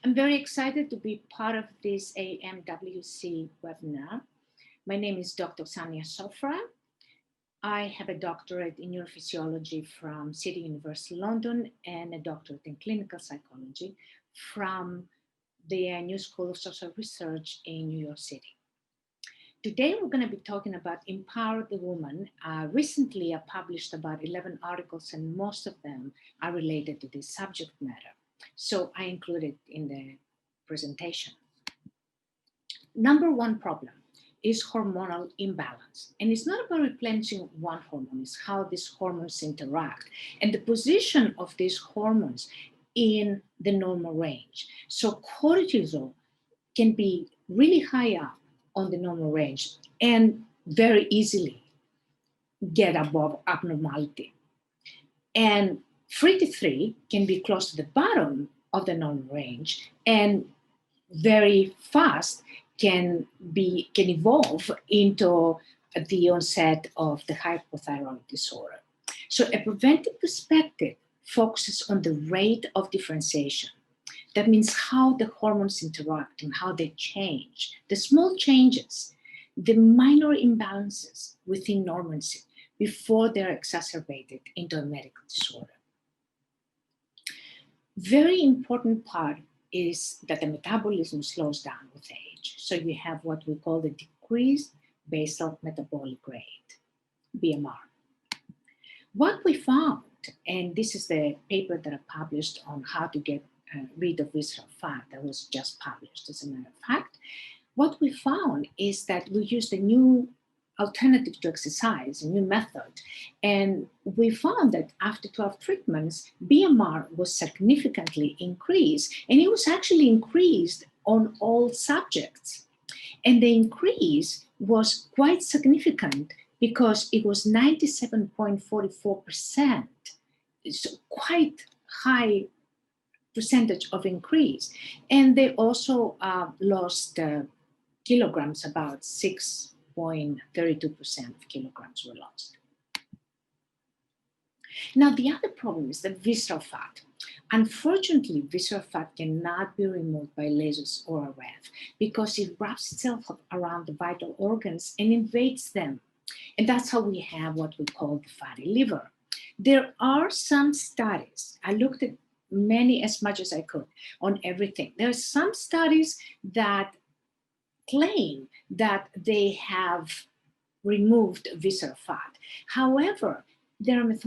I'm very excited to be part of this AMWC webinar. My name is Dr. Sofra. I have a doctorate in neurophysiology from City University London and a doctorate in clinical psychology from the New School of Social Research in New York City. Today, we're going to be talking about Empower the Woman. Recently, I published about 11 articles, and most of them are related to this subject matter. So I included in the presentation. Number one problem is hormonal imbalance. And it's not about replenishing one hormone, it's how these hormones interact and the position of these hormones in the normal range. So cortisol can be really high up on the normal range and very easily get above abnormality. And T3 can be close to the bottom of the normal range and very fast can evolve into the onset of the hypothyroid disorder. So a preventive perspective focuses on the rate of differentiation. That means how the hormones interact and how they change, the small changes, the minor imbalances within normalcy before they're exacerbated into a medical disorder. Very important part is that the metabolism slows down with age. So you have what we call the decreased basal metabolic rate, BMR. What we found, and this is the paper that I published on how to get rid of visceral fat that was just published, as a matter of fact, what we found is that we used a new alternative to exercise, a new method. And we found that after 12 treatments, BMR was significantly increased, and it was actually increased on all subjects. And the increase was quite significant because it was 97.44%. It's quite high percentage of increase. And they also lost kilograms, about 6.32% of kilograms were lost. Now, the other problem is the visceral fat. Unfortunately, visceral fat cannot be removed by lasers or RF because it wraps itself up around the vital organs and invades them. And that's how we have what we call the fatty liver. There are some studies, I looked at many as much as I could on everything. There are some studies that claim that they have removed visceral fat. However, there are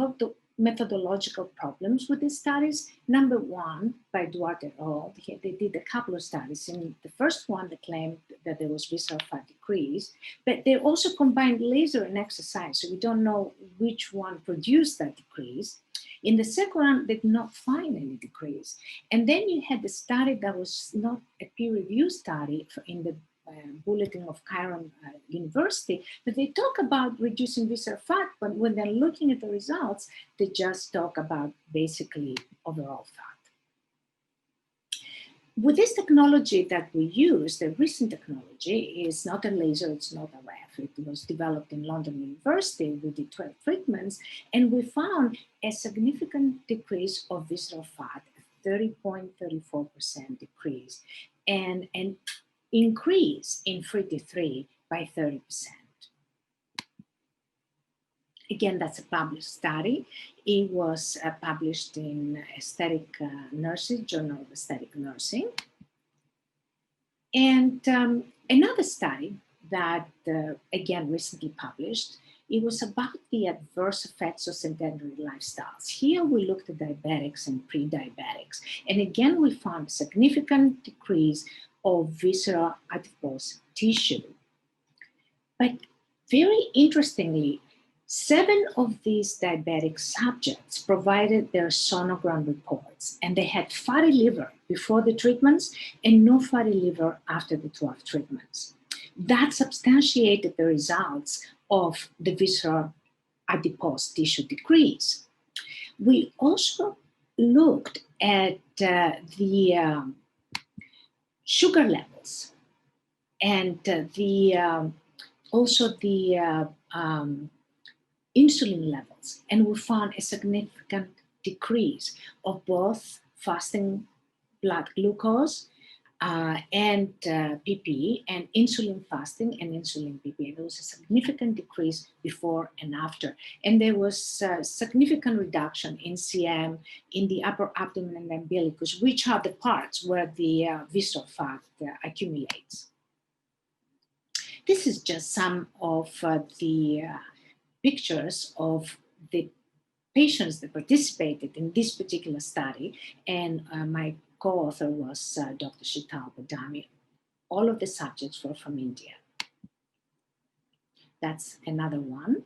methodological problems with these studies. Number one, by Duarte et al., they did a couple of studies. In the first one, they claimed that there was visceral fat decrease, but they also combined laser and exercise, so we don't know which one produced that decrease. In the second one, they did not find any decrease. And then you had the study that was not a peer-reviewed study in the Bulletin of Chiron University, but they talk about reducing visceral fat, but when they're looking at the results, they just talk about basically overall fat. With this technology that we use, the recent technology is not a laser, it's not a RF. It was developed in London University. We did 12 treatments, and we found a significant decrease of visceral fat, 30.34% decrease, and an increase in T3 by 30%. Again, that's a published study. It was published in Aesthetic Nursing, Journal of Aesthetic Nursing. And another study that, again, recently published, it was about the adverse effects of sedentary lifestyles. Here we looked at diabetics and pre-diabetics. And again, we found a significant decrease of visceral adipose tissue. But very interestingly, 7 of these diabetic subjects provided their sonogram reports, and they had fatty liver before the treatments and no fatty liver after the 12 treatments. That substantiated the results of the visceral adipose tissue decrease. We also looked at the sugar levels and also the insulin levels, and we found a significant decrease of both fasting blood glucose, and PP, and insulin fasting and insulin PP. There was a significant decrease before and after. And there was a significant reduction in CM in the upper abdomen and umbilicus, which are the parts where the visceral fat accumulates. This is just some of the pictures of the patients that participated in this particular study, and my co-author was Dr. Sheetal Badami. All of the subjects were from India. That's another one.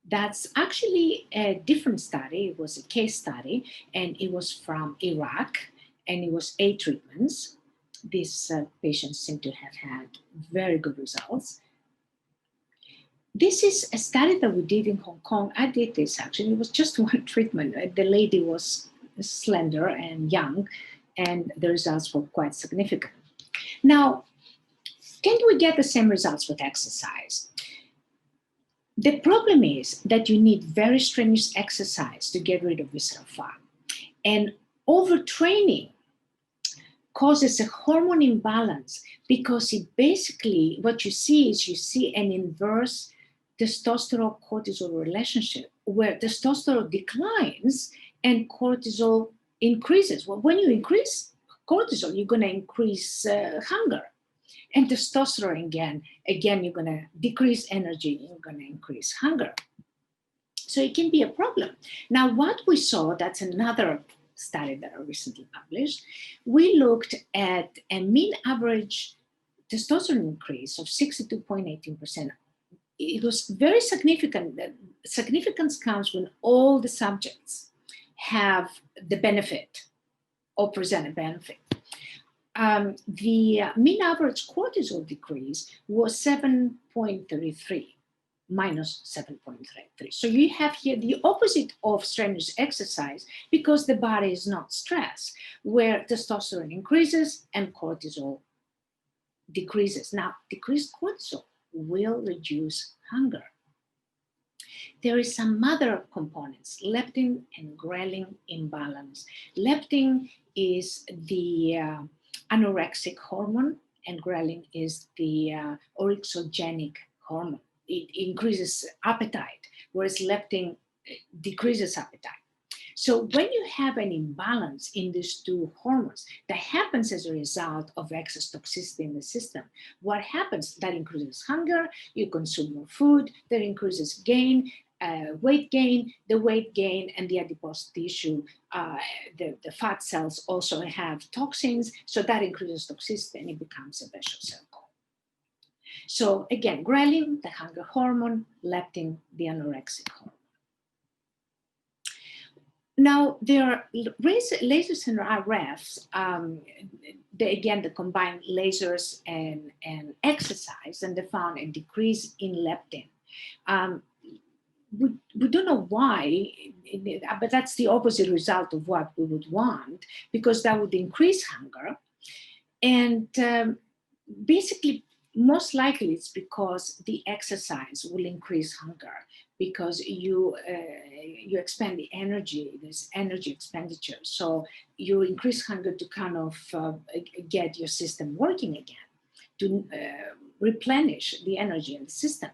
That's actually a different study. It was a case study, and it was from Iraq, and it was 8 treatments. These patients seem to have had very good results. This is a study that we did in Hong Kong. I did this actually. It was just one treatment. The lady was slender and young, and the results were quite significant. Now, can we get the same results with exercise? The problem is that you need very strenuous exercise to get rid of visceral fat. And overtraining causes a hormone imbalance, because it basically, what you see is you see an inverse testosterone-cortisol relationship where testosterone declines and cortisol increases. Well, when you increase cortisol, you're going to increase hunger. And testosterone, again, you're going to decrease energy, you're going to increase hunger. So it can be a problem. Now, what we saw, that's another study that I recently published, we looked at a mean average testosterone increase of 62.18%. It was very significant. Significance comes when all the subjects have the benefit or present a benefit. The mean average cortisol decrease was 7.33, minus 7.33. So you have here the opposite of strenuous exercise, because the body is not stressed, where testosterone increases and cortisol decreases. Now, decreased cortisol will reduce hunger. There is some other components, leptin and ghrelin imbalance. Leptin is the anorexic hormone, and ghrelin is the orexogenic hormone. It increases appetite, whereas leptin decreases appetite. So when you have an imbalance in these two hormones, that happens as a result of excess toxicity in the system. What happens? That increases hunger, you consume more food, that increases gain, weight gain, the weight gain and the adipose tissue, the fat cells also have toxins, so that increases toxicity and it becomes a vicious circle. So again, ghrelin, the hunger hormone, leptin, the anorexic hormone. Now, there are lasers and RFs, they combine lasers and exercise, and they found a decrease in leptin. We don't know why, but that's the opposite result of what we would want, because that would increase hunger. And basically, most likely it's because the exercise will increase hunger, because you expend the energy, there's energy expenditure. So you increase hunger to kind of get your system working again, to replenish the energy in the system.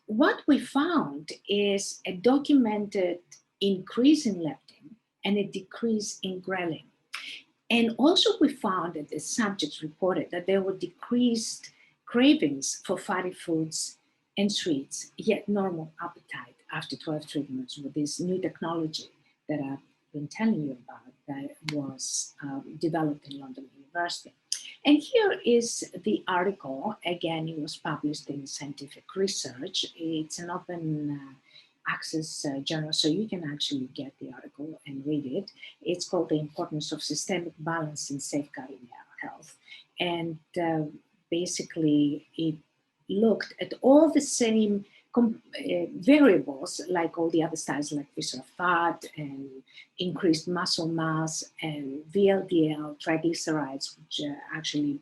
What we found is a documented increase in leptin and a decrease in ghrelin. And also we found that the subjects reported that there were decreased cravings for fatty foods and sweets, yet normal appetite after 12 treatments with this new technology that I've been telling you about that was developed in London University. And here is the article. Again, it was published in Scientific Research. It's an open access journal, so you can actually get the article and read it. It's called The Importance of Systemic Balance in Safeguarding Health. And basically, it looked at all the same variables, like all the other studies, like visceral fat and increased muscle mass and VLDL, triglycerides, which actually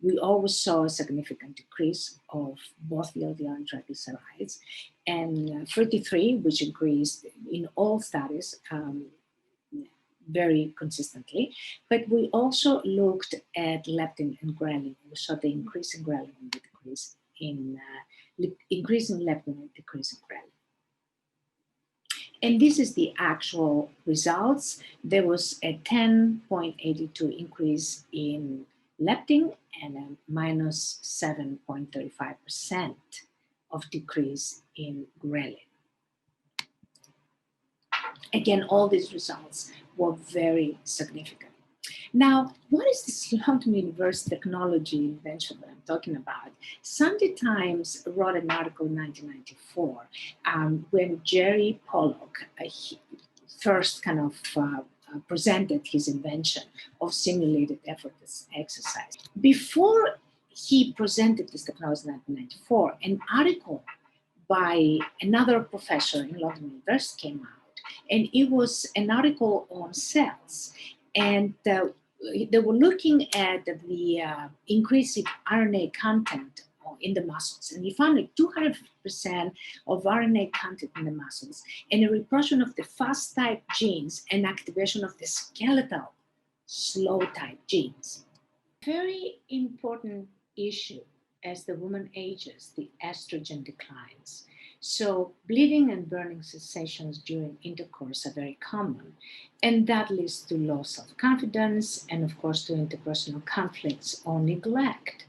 we always saw a significant decrease of both VLDL and triglycerides, and 33, which increased in all studies, very consistently, but we also looked at leptin and ghrelin. We saw the increase in ghrelin and the decrease in increase in leptin and decrease in ghrelin. And this is the actual results. There was a 10.82 increase in leptin and a minus 7.35% of decrease in ghrelin. Again, all these results were very significant. Now, what is this long-term universe technology invention that I'm talking about? Sunday Times wrote an article in 1994 when Gerry Pollock first kind of presented his invention of simulated effortless exercise. Before he presented this technology in 1994, an article by another professor in London University came out, and it was an article on cells. And they were looking at the increase in RNA content in the muscles. And he found like 200% of RNA content in the muscles and a repression of the fast type genes and activation of the skeletal slow type genes. Very important issue as the woman ages, the estrogen declines. So bleeding and burning sensations during intercourse are very common, and that leads to low self-confidence and of course to interpersonal conflicts or neglect.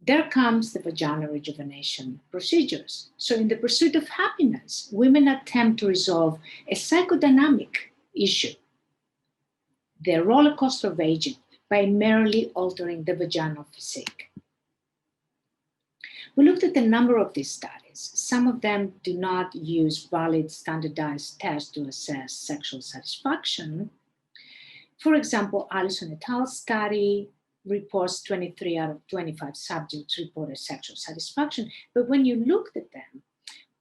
There comes the vaginal rejuvenation procedures. So in the pursuit of happiness, women attempt to resolve a psychodynamic issue, the roller coaster of aging, by merely altering the vaginal physique. We looked at a number of these studies. Some of them do not use valid standardized tests to assess sexual satisfaction. For example, Allison et al. Study reports 23 out of 25 subjects reported sexual satisfaction, but when you looked at them,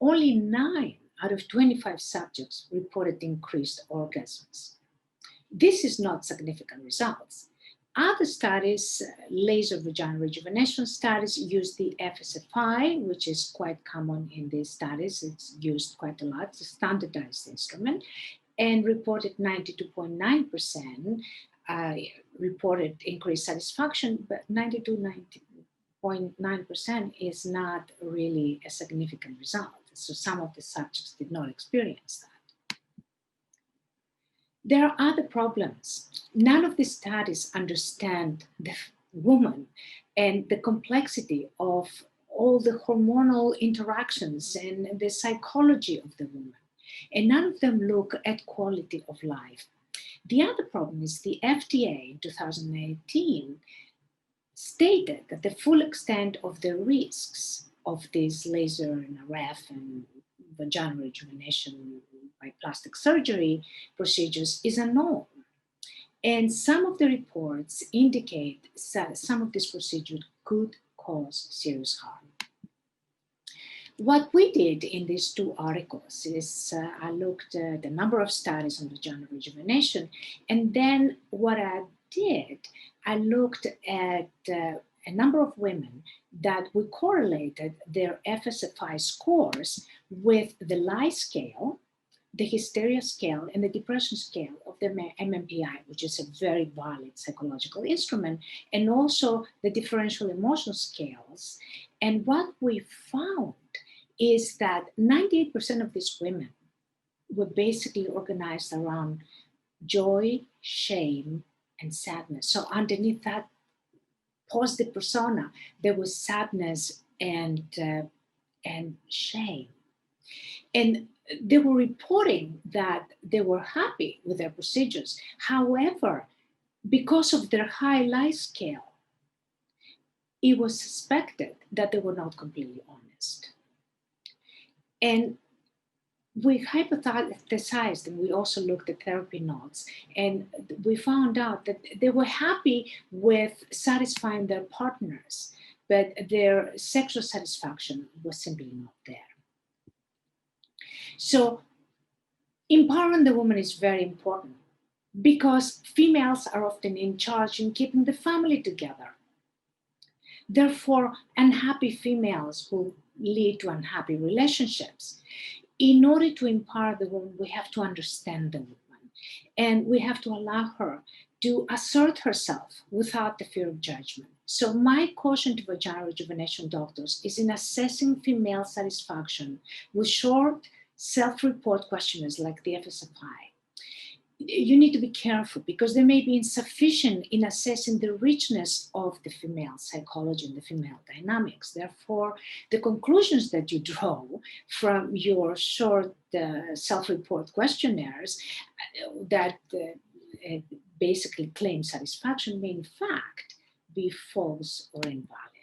only 9 out of 25 subjects reported increased orgasms. This is not significant results. Other studies, laser vaginal rejuvenation studies, use the FSFI, which is quite common in these studies. It's used quite a lot. It's a standardized instrument, and reported 92.9% reported increased satisfaction, but 90.9% is not really a significant result. So some of the subjects did not experience that. There are other problems. None of the studies understand the woman and the complexity of all the hormonal interactions and the psychology of the woman. And none of them look at quality of life. The other problem is the FDA in 2018 stated that the full extent of the risks of these laser and RF and vaginal rejuvenation by plastic surgery procedures is unknown. And some of the reports indicate that some of these procedures could cause serious harm. What we did in these 2 articles is I looked at the number of studies on vaginal rejuvenation, and then what I did, I looked at a number of women that we correlated their FSFI scores with the lie scale, the hysteria scale, and the depression scale of the MMPI, which is a very valid psychological instrument, and also the differential emotional scales. And what we found is that 98% of these women were basically organized around joy, shame, and sadness. So underneath that positive persona, there was sadness and shame. And they were reporting that they were happy with their procedures. However, because of their high lie scale, it was suspected that they were not completely honest. And we hypothesized, and we also looked at therapy notes, and we found out that they were happy with satisfying their partners, but their sexual satisfaction was simply not there. So empowering the woman is very important because females are often in charge in keeping the family together. Therefore, unhappy females will lead to unhappy relationships. in order to empower the woman, we have to understand the woman, and we have to allow her to assert herself without the fear of judgment. So my caution to vaginal rejuvenation doctors is in assessing female satisfaction with short self-report questionnaires like the FSFI. You need to be careful because they may be insufficient in assessing the richness of the female psychology and the female dynamics. Therefore, the conclusions that you draw from your short self-report questionnaires that basically claim satisfaction may in fact be false or invalid.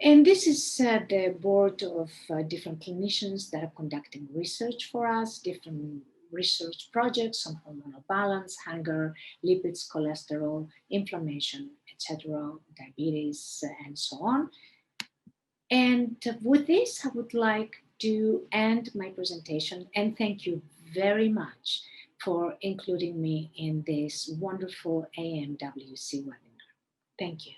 And this is the board of different clinicians that are conducting research for us, different research projects on hormonal balance, hunger, lipids, cholesterol, inflammation, etc., diabetes, and so on. And with this, I would like to end my presentation and thank you very much for including me in this wonderful AMWC webinar. Thank you.